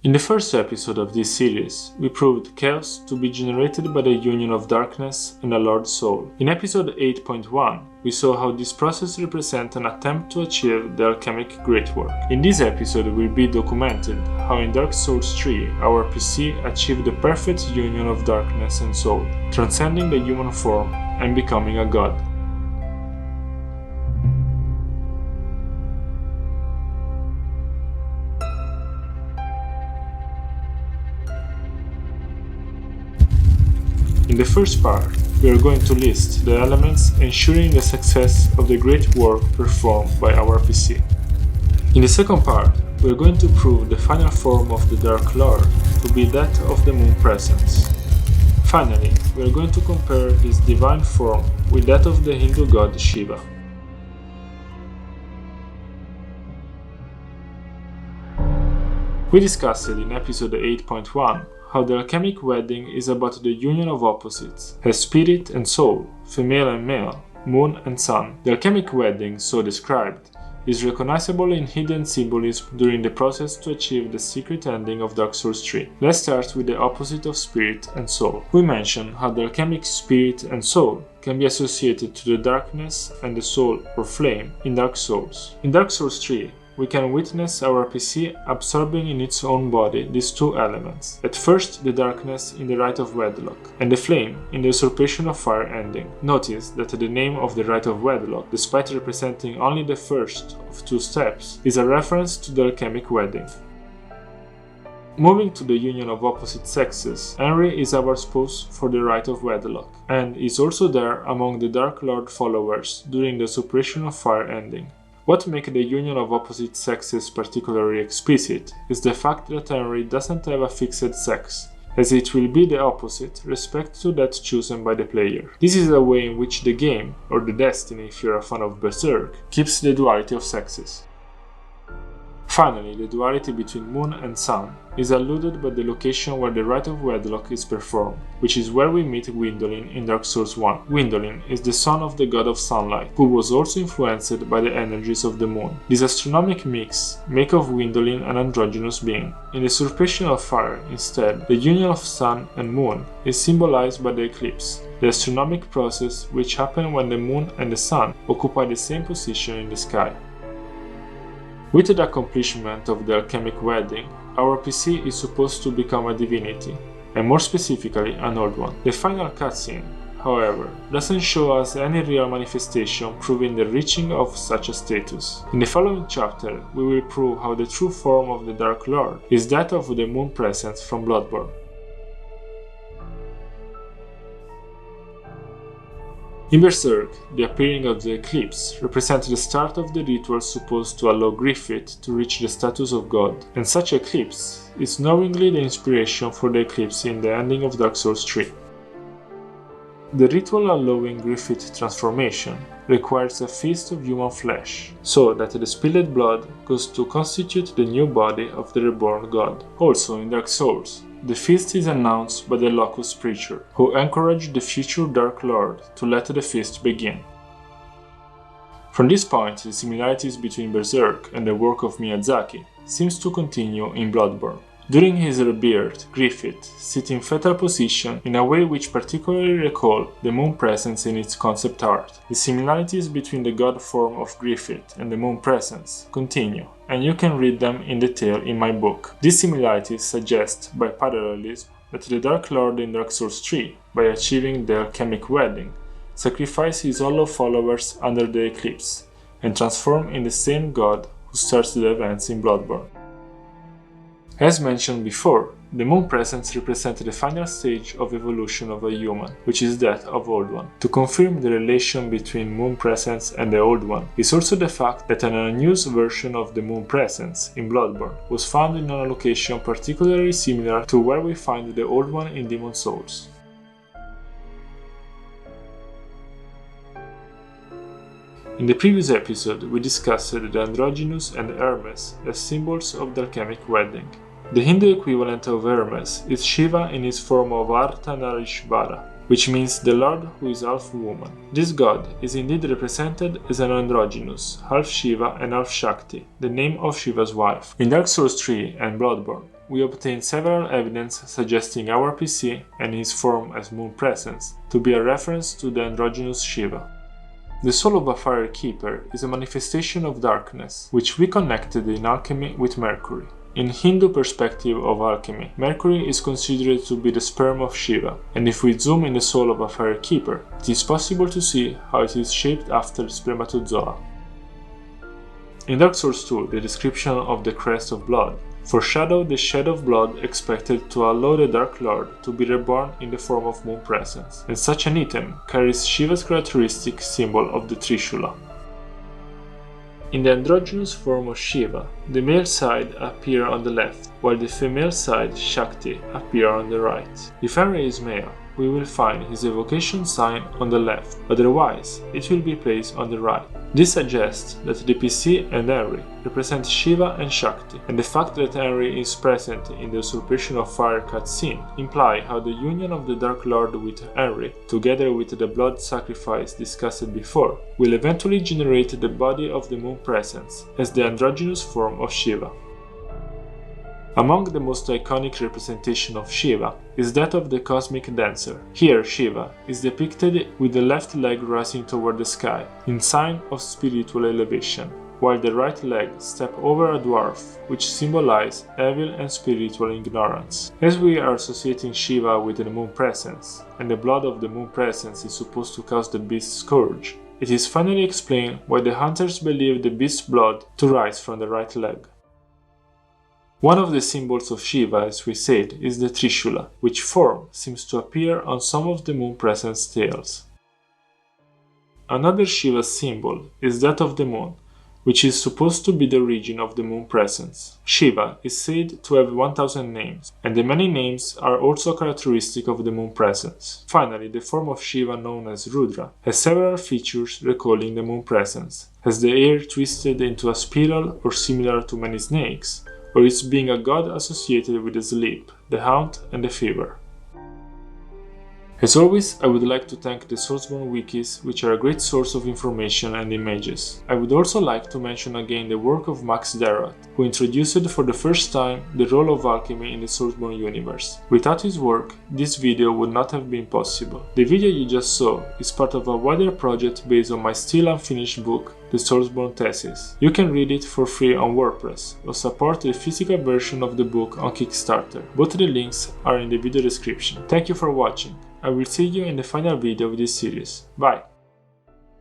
In the first episode of this series, we proved chaos to be generated by the union of darkness and a Lord Soul. In episode 8.1, we saw how this process represents an attempt to achieve the alchemic great work. In this episode will be documented how in Dark Souls 3 our PC achieved the perfect union of darkness and soul, transcending the human form and becoming a god. In the first part, we are going to list the elements ensuring the success of the great work performed by our PC. In the second part, we are going to prove the final form of the Dark Lord to be that of the Moon Presence. Finally, we are going to compare his divine form with that of the Hindu god Shiva. We discussed in episode 8.1 how the Alchemic Wedding is about the union of opposites, as spirit and soul, female and male, moon and sun. The Alchemic Wedding, so described, is recognizable in hidden symbolism during the process to achieve the secret ending of Dark Souls 3. Let's start with the opposite of spirit and soul. We mentioned how the alchemic spirit and soul can be associated to the darkness and the soul or flame in Dark Souls. In Dark Souls 3, we can witness our PC absorbing in its own body these two elements. At first, the darkness in the Rite of Wedlock, and the flame in the Usurpation of Fire ending. Notice that the name of the Rite of Wedlock, despite representing only the first of two steps, is a reference to the Alchemic Wedding. Moving to the union of opposite sexes, Henry is our spouse for the Rite of Wedlock, and is also there among the Dark Lord followers during the Usurpation of Fire ending. What makes the union of opposite sexes particularly explicit is the fact that Henry doesn't have a fixed sex, as it will be the opposite respect to that chosen by the player. This is a way in which the game, or the destiny if you're a fan of Berserk, keeps the duality of sexes. Finally, the duality between moon and sun is alluded by the location where the Rite of Wedlock is performed, which is where we meet Gwyndolin in Dark Souls 1. Gwyndolin is the son of the god of sunlight, who was also influenced by the energies of the moon. This astronomic mix makes of Gwyndolin an androgynous being. In the Usurpation of Fire, instead, the union of sun and moon is symbolized by the eclipse, the astronomic process which happens when the moon and the sun occupy the same position in the sky. With the accomplishment of the Alchemic Wedding, our PC is supposed to become a divinity, and more specifically an old one. The final cutscene, however, doesn't show us any real manifestation proving the reaching of such a status. In the following chapter, we will prove how the true form of the Dark Lord is that of the Moon Presence from Bloodborne. In Berserk, the appearing of the eclipse represents the start of the ritual supposed to allow Griffith to reach the status of god, and such eclipse is knowingly the inspiration for the eclipse in the ending of Dark Souls 3. The ritual allowing Griffith transformation requires a feast of human flesh, so that the spilled blood goes to constitute the new body of the reborn god. Also in Dark Souls, the feast is announced by the Locust Preacher, who encouraged the future Dark Lord to let the feast begin. From this point, the similarities between Berserk and the work of Miyazaki seems to continue in Bloodborne. During his rebirth, Griffith sits in fetal position in a way which particularly recalls the Moon Presence in its concept art. The similarities between the god form of Griffith and the Moon Presence continue, and you can read them in detail in my book. These similarities suggest, by parallelism, that the Dark Lord in Dark Souls 3, by achieving the Alchemic Wedding, sacrificed his hollow followers under the eclipse, and transformed in the same god who starts the events in Bloodborne. As mentioned before, the Moon Presence represents the final stage of evolution of a human, which is that of Old One. To confirm the relation between Moon Presence and the Old One is also the fact that an unused version of the Moon Presence in Bloodborne was found in a location particularly similar to where we find the Old One in Demon Souls. In the previous episode, we discussed the Androgynous and Hermes as symbols of the Alchemic Wedding. The Hindu equivalent of Hermes is Shiva in his form of Ardhanarishvara, which means the Lord who is half woman. This god is indeed represented as an androgynous, half Shiva and half Shakti, the name of Shiva's wife. In Dark Souls 3 and Bloodborne, we obtain several evidence suggesting our PC and his form as Moon Presence to be a reference to the androgynous Shiva. The soul of a fire keeper is a manifestation of darkness, which we connected in alchemy with Mercury. In Hindu perspective of alchemy, Mercury is considered to be the sperm of Shiva, and if we zoom in the soul of a fire keeper, it is possible to see how it is shaped after the spermatozoa. In Dark Souls 2, the description of the crest of blood foreshadowed the shed of blood expected to allow the Dark Lord to be reborn in the form of Moon Presence, and such an item carries Shiva's characteristic symbol of the Trishula. In the androgynous form of Shiva, the male side appears on the left, while the female side, Shakti, appears on the right. If Henry is male, we will find his evocation sign on the left, otherwise it will be placed on the right. This suggests that the PC and Henry represent Shiva and Shakti, and the fact that Henry is present in the Usurpation of Fire cutscene imply how the union of the Dark Lord with Henry, together with the blood sacrifice discussed before, will eventually generate the body of the Moon Presence as the androgynous form of Shiva. Among the most iconic representation of Shiva is that of the Cosmic Dancer. Here Shiva is depicted with the left leg rising toward the sky, in sign of spiritual elevation, while the right leg steps over a dwarf, which symbolizes evil and spiritual ignorance. As we are associating Shiva with the Moon Presence, and the blood of the Moon Presence is supposed to cause the beast's scourge, it is finally explained why the hunters believe the beast's blood to rise from the right leg. One of the symbols of Shiva, as we said, is the Trishula, which form seems to appear on some of the Moon Presence tails. Another Shiva symbol is that of the moon, which is supposed to be the origin of the Moon Presence. Shiva is said to have 1000 names, and the many names are also characteristic of the Moon Presence. Finally, the form of Shiva known as Rudra has several features recalling the Moon Presence, as the hair twisted into a spiral or similar to many snakes, or its being a god associated with the sleep, the haunt, and the fever. As always, I would like to thank the SoulsBorne wikis, which are a great source of information and images. I would also like to mention again the work of Max Derrat, who introduced for the first time the role of alchemy in the SoulsBorne universe. Without his work, this video would not have been possible. The video you just saw is part of a wider project based on my still unfinished book, the SoulsBorne Thesis. You can read it for free on WordPress or support the physical version of the book on Kickstarter. Both the links are in the video description. Thank you for watching. I will see you in the final video of this series. Bye!